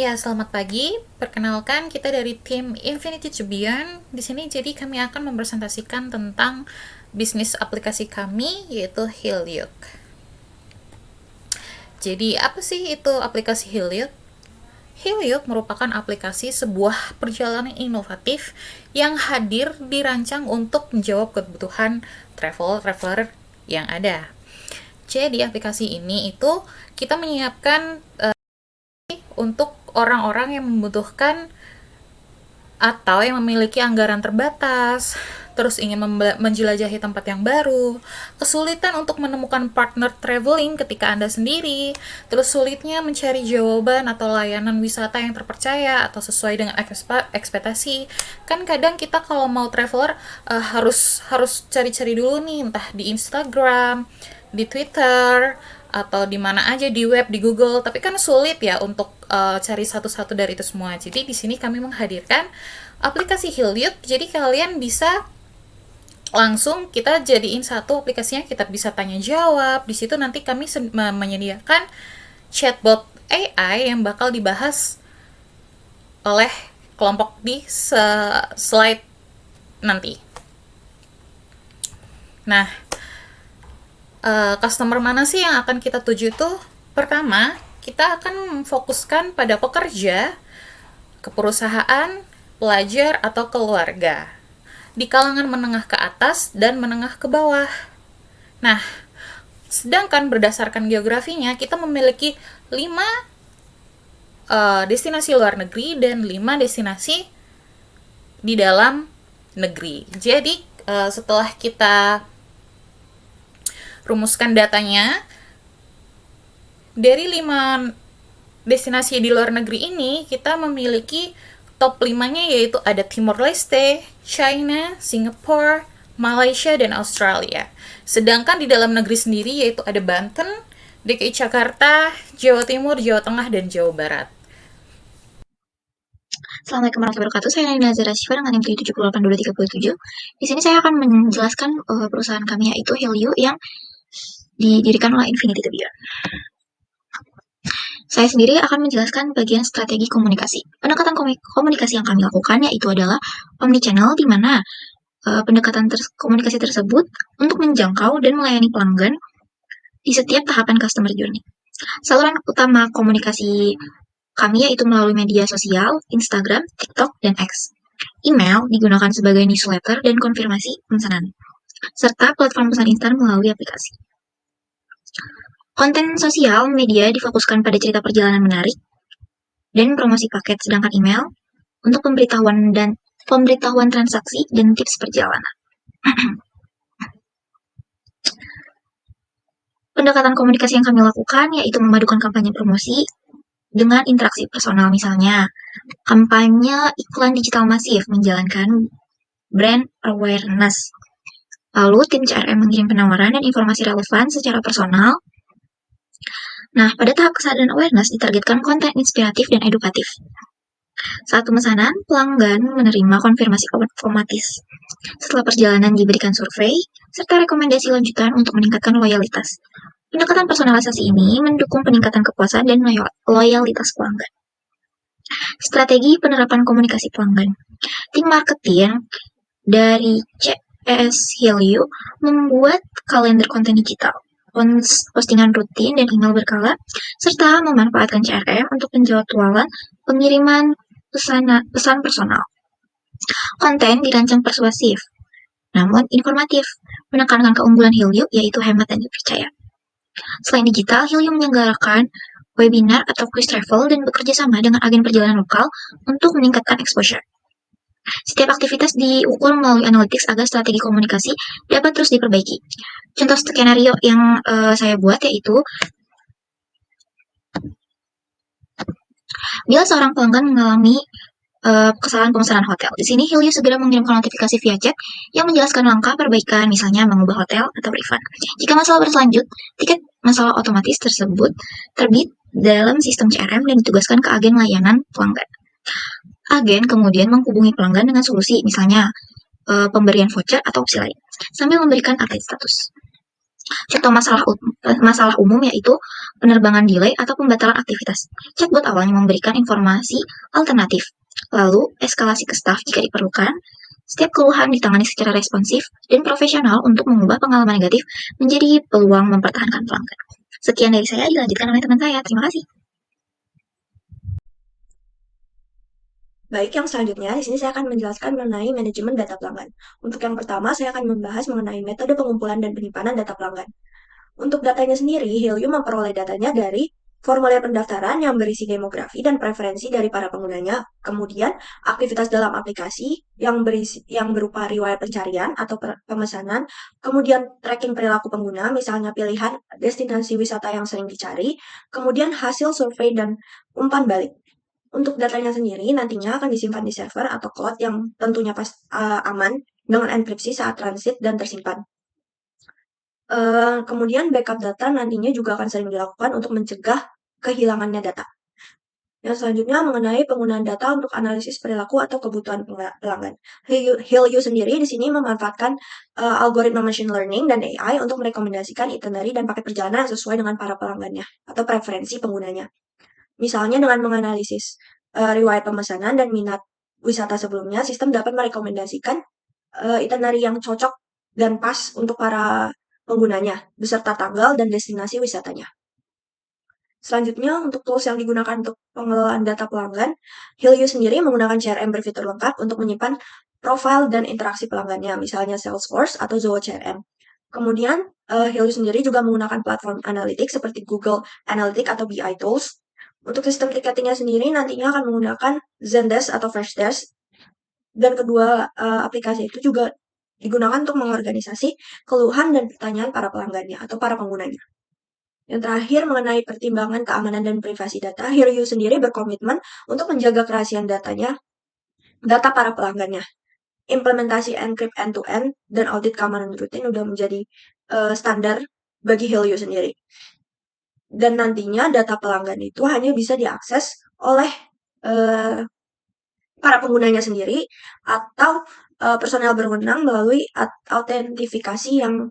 Ya, selamat pagi. Perkenalkan, kita dari tim Infinity to Beyond. Di sini jadi kami akan mempresentasikan tentang bisnis aplikasi kami, yaitu Hillyuk. Jadi, apa sih itu aplikasi Hillyuk? Hillyuk merupakan aplikasi sebuah perjalanan inovatif yang hadir dirancang untuk menjawab kebutuhan traveler yang ada. Jadi, aplikasi ini itu kita menyiapkan untuk orang-orang yang membutuhkan atau yang memiliki anggaran terbatas, terus ingin menjelajahi tempat yang baru, kesulitan untuk menemukan partner traveling ketika Anda sendiri, terus sulitnya mencari jawaban atau layanan wisata yang terpercaya atau sesuai dengan ekspektasi. Kan kadang kita kalau mau traveler harus harus cari-cari dulu nih, entah di Instagram, di Twitter, atau di mana aja di web, di Google, tapi kan sulit ya untuk cari satu-satu dari itu semua. Jadi di sini kami menghadirkan aplikasi Hillyuk, jadi kalian bisa langsung kita jadiin satu aplikasinya, kita bisa tanya jawab. Di situ nanti kami menyediakan chatbot AI yang bakal dibahas oleh kelompok di slide nanti. Nah, customer mana sih yang akan kita tuju tuh? Pertama, kita akan memfokuskan pada pekerja, ke perusahaan, pelajar, atau keluarga. Di kalangan menengah ke atas dan menengah ke bawah. Nah, sedangkan berdasarkan geografinya, kita memiliki 5 destinasi luar negeri dan 5 destinasi di dalam negeri. Jadi, setelah kita rumuskan datanya, dari 5 destinasi di luar negeri ini, kita memiliki top 5-nya, yaitu ada Timor Leste, China, Singapura, Malaysia, dan Australia. Sedangkan di dalam negeri sendiri yaitu ada Banten, DKI Jakarta, Jawa Timur, Jawa Tengah, dan Jawa Barat. Assalamualaikum warahmatullahi wabarakatuh. Saya Nina Zara Shiva dengan NIM 782237. Di sini saya akan menjelaskan perusahaan kami, yaitu Helio, yang didirikan oleh Infinity to Beyond. Saya sendiri akan menjelaskan bagian strategi komunikasi. Pendekatan komunikasi yang kami lakukan yaitu adalah omnichannel, di mana pendekatan komunikasi tersebut untuk menjangkau dan melayani pelanggan di setiap tahapan customer journey. Saluran utama komunikasi kami yaitu melalui media sosial, Instagram, TikTok, dan X. Email digunakan sebagai newsletter dan konfirmasi pemesanan, serta platform pesan instan melalui aplikasi. Konten sosial media difokuskan pada cerita perjalanan menarik dan promosi paket, sedangkan email untuk pemberitahuan transaksi dan tips perjalanan. Pendekatan komunikasi yang kami lakukan yaitu memadukan kampanye promosi dengan interaksi personal, misalnya kampanye iklan digital masif menjalankan brand awareness. Lalu tim CRM mengirim penawaran dan informasi relevan secara personal. Nah, pada tahap kesadaran awareness ditargetkan konten inspiratif dan edukatif. Saat pemesanan, pelanggan menerima konfirmasi otomatis. Setelah perjalanan diberikan survei, serta rekomendasi lanjutan untuk meningkatkan loyalitas. Pendekatan personalisasi ini mendukung peningkatan kepuasan dan loyalitas pelanggan. Strategi penerapan komunikasi pelanggan. Tim marketing dari CS Helio membuat kalender konten digital, postingan rutin, dan email berkala, serta memanfaatkan CRM untuk penjadwalan pengiriman pesan personal. Konten dirancang persuasif, namun informatif, menekankan keunggulan Helio yaitu hemat dan dipercaya. Selain digital, Helio menyelenggarakan webinar atau quiz travel dan bekerja sama dengan agen perjalanan lokal untuk meningkatkan exposure. Setiap aktivitas diukur melalui analytics agar strategi komunikasi dapat terus diperbaiki. Contoh skenario yang saya buat yaitu, bila seorang pelanggan mengalami kesalahan pemesanan hotel. Di sini Helio segera mengirimkan notifikasi via chat yang menjelaskan langkah perbaikan, misalnya mengubah hotel atau refund. Jika masalah berlanjut, tiket masalah otomatis tersebut terbit dalam sistem CRM dan ditugaskan ke agen layanan pelanggan. Agen kemudian menghubungi pelanggan dengan solusi, misalnya pemberian voucher atau opsi lain, sambil memberikan update status. Contoh masalah umum yaitu penerbangan delay atau pembatalan aktivitas. Chatbot awalnya memberikan informasi alternatif, lalu eskalasi ke staf jika diperlukan. Setiap keluhan ditangani secara responsif dan profesional untuk mengubah pengalaman negatif menjadi peluang mempertahankan pelanggan. Sekian dari saya, dilanjutkan oleh teman saya. Terima kasih. Baik, yang selanjutnya di sini saya akan menjelaskan mengenai manajemen data pelanggan. Untuk yang pertama, saya akan membahas mengenai metode pengumpulan dan penyimpanan data pelanggan. Untuk datanya sendiri, Helium memperoleh datanya dari formulir pendaftaran yang berisi demografi dan preferensi dari para penggunanya, kemudian aktivitas dalam aplikasi yang berupa riwayat pencarian atau pemesanan, kemudian tracking perilaku pengguna, misalnya pilihan destinasi wisata yang sering dicari, kemudian hasil survei dan umpan balik. Untuk datanya sendiri nantinya akan disimpan di server atau cloud yang tentunya aman dengan enkripsi saat transit dan tersimpan. Kemudian backup data nantinya juga akan sering dilakukan untuk mencegah kehilangannya data. Yang selanjutnya mengenai penggunaan data untuk analisis perilaku atau kebutuhan pelanggan. Helium sendiri di sini memanfaatkan algoritma machine learning dan AI untuk merekomendasikan itinerary dan paket perjalanan sesuai dengan para pelanggannya atau preferensi penggunanya. Misalnya dengan menganalisis riwayat pemesanan dan minat wisata sebelumnya, sistem dapat merekomendasikan itinerary yang cocok dan pas untuk para penggunanya, beserta tanggal dan destinasi wisatanya. Selanjutnya, untuk tools yang digunakan untuk pengelolaan data pelanggan, Helium sendiri menggunakan CRM berfitur lengkap untuk menyimpan profil dan interaksi pelanggannya, misalnya Salesforce atau Zoho CRM. Kemudian, Helium sendiri juga menggunakan platform analitik seperti Google Analytics atau BI Tools. Untuk sistem ticketingnya sendiri nantinya akan menggunakan Zendesk atau Freshdesk. Dan kedua aplikasi itu juga digunakan untuk mengorganisasi keluhan dan pertanyaan para pelanggannya atau para penggunanya. Yang terakhir mengenai pertimbangan keamanan dan privasi data, Helium sendiri berkomitmen untuk menjaga kerahasiaan data para pelanggannya. Implementasi encrypt end-to-end dan audit keamanan rutin udah menjadi standar bagi Helium sendiri. Dan nantinya data pelanggan itu hanya bisa diakses oleh para penggunanya sendiri atau personel berwenang melalui autentifikasi yang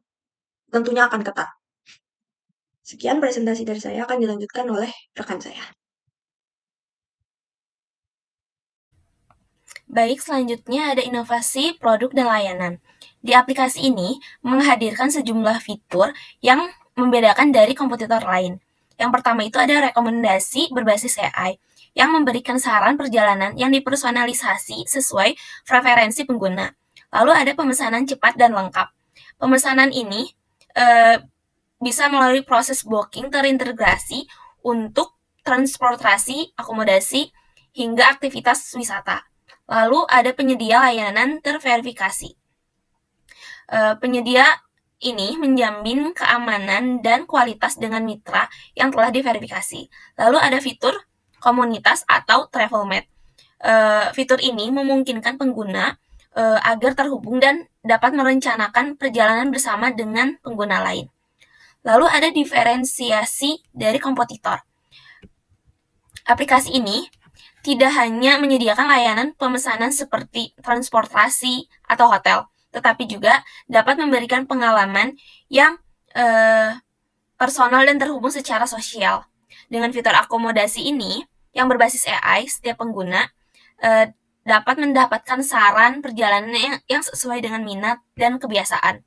tentunya akan ketat. Sekian presentasi dari saya, akan dilanjutkan oleh rekan saya. Baik, selanjutnya ada inovasi produk dan layanan. Di aplikasi ini menghadirkan sejumlah fitur yang membedakan dari kompetitor lain. Yang pertama itu ada rekomendasi berbasis AI yang memberikan saran perjalanan yang dipersonalisasi sesuai preferensi pengguna. Lalu ada pemesanan cepat dan lengkap. Pemesanan ini bisa melalui proses booking terintegrasi untuk transportasi, akomodasi, hingga aktivitas wisata. Lalu ada penyedia layanan terverifikasi. Penyedia ini menjamin keamanan dan kualitas dengan mitra yang telah diverifikasi. Lalu ada fitur komunitas atau TravelMate. Fitur ini memungkinkan pengguna agar terhubung dan dapat merencanakan perjalanan bersama dengan pengguna lain. Lalu ada diferensiasi dari kompetitor. Aplikasi ini tidak hanya menyediakan layanan pemesanan seperti transportasi atau hotel, tetapi juga dapat memberikan pengalaman yang personal dan terhubung secara sosial. Dengan fitur akomodasi ini yang berbasis AI, setiap pengguna dapat mendapatkan saran perjalanan yang sesuai dengan minat dan kebiasaan.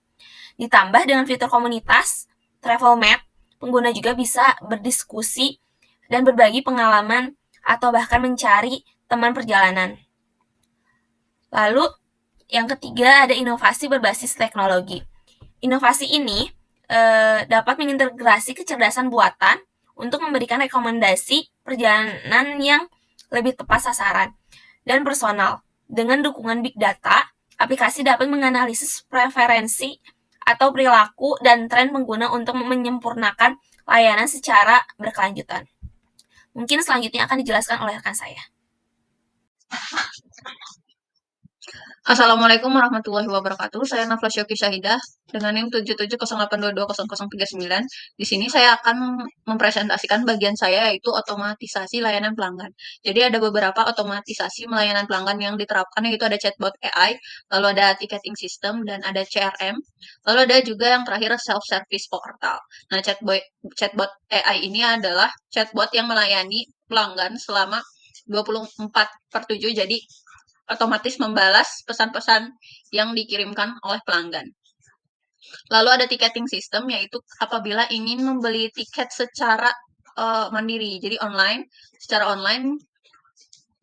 Ditambah dengan fitur komunitas, TravelMate, pengguna juga bisa berdiskusi dan berbagi pengalaman atau bahkan mencari teman perjalanan. Lalu, yang ketiga ada inovasi berbasis teknologi. Inovasi ini dapat mengintegrasi kecerdasan buatan untuk memberikan rekomendasi perjalanan yang lebih tepat sasaran dan personal. Dengan dukungan big data, aplikasi dapat menganalisis preferensi atau perilaku dan tren pengguna untuk menyempurnakan layanan secara berkelanjutan. Mungkin selanjutnya akan dijelaskan oleh rekan saya. Assalamualaikum warahmatullahi wabarakatuh. Saya Nafla Syoki Syahidah dengan NIM 7708220009. Di sini saya akan mempresentasikan bagian saya yaitu otomatisasi layanan pelanggan. Jadi ada beberapa otomatisasi layanan pelanggan yang diterapkan yaitu ada chatbot AI, lalu ada ticketing system dan ada CRM. Lalu ada juga yang terakhir self-service portal. Nah, chatbot AI ini adalah chatbot yang melayani pelanggan selama 24/7. Jadi otomatis membalas pesan-pesan yang dikirimkan oleh pelanggan. Lalu ada ticketing system, yaitu apabila ingin membeli tiket secara mandiri, jadi secara online,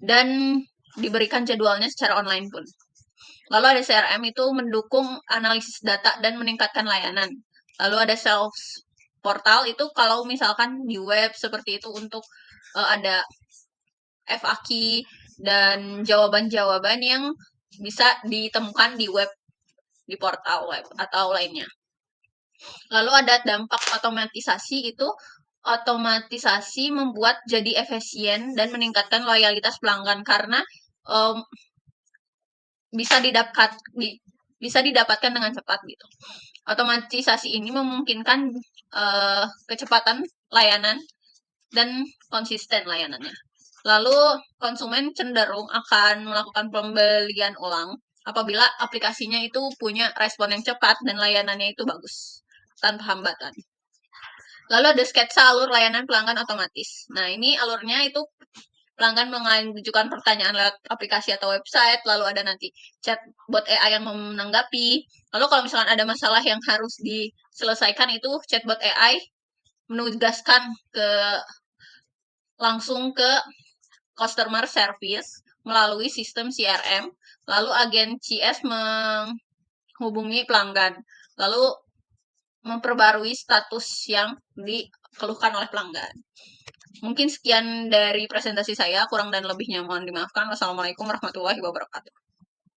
dan diberikan jadwalnya secara online pun. Lalu ada CRM, itu mendukung analisis data dan meningkatkan layanan. Lalu ada sales portal, itu kalau misalkan di web seperti itu untuk ada FAQ dan jawaban-jawaban yang bisa ditemukan di web, di portal web atau lainnya. Lalu ada dampak otomatisasi, itu otomatisasi membuat jadi efisien dan meningkatkan loyalitas pelanggan karena bisa didapatkan dengan cepat gitu. Otomatisasi ini memungkinkan kecepatan layanan dan konsisten layanannya. Lalu konsumen cenderung akan melakukan pembelian ulang apabila aplikasinya itu punya respon yang cepat dan layanannya itu bagus tanpa hambatan. Lalu ada sketsa alur layanan pelanggan otomatis. Nah, ini alurnya itu pelanggan mengajukan pertanyaan lewat aplikasi atau website, lalu ada nanti chatbot AI yang menanggapi. Lalu kalau misalkan ada masalah yang harus diselesaikan, itu chatbot AI menugaskan langsung ke customer service melalui sistem CRM, lalu agen CS menghubungi pelanggan, lalu memperbarui status yang dikeluhkan oleh pelanggan. Mungkin sekian dari presentasi saya, kurang dan lebihnya mohon dimaafkan. Wassalamualaikum warahmatullahi wabarakatuh.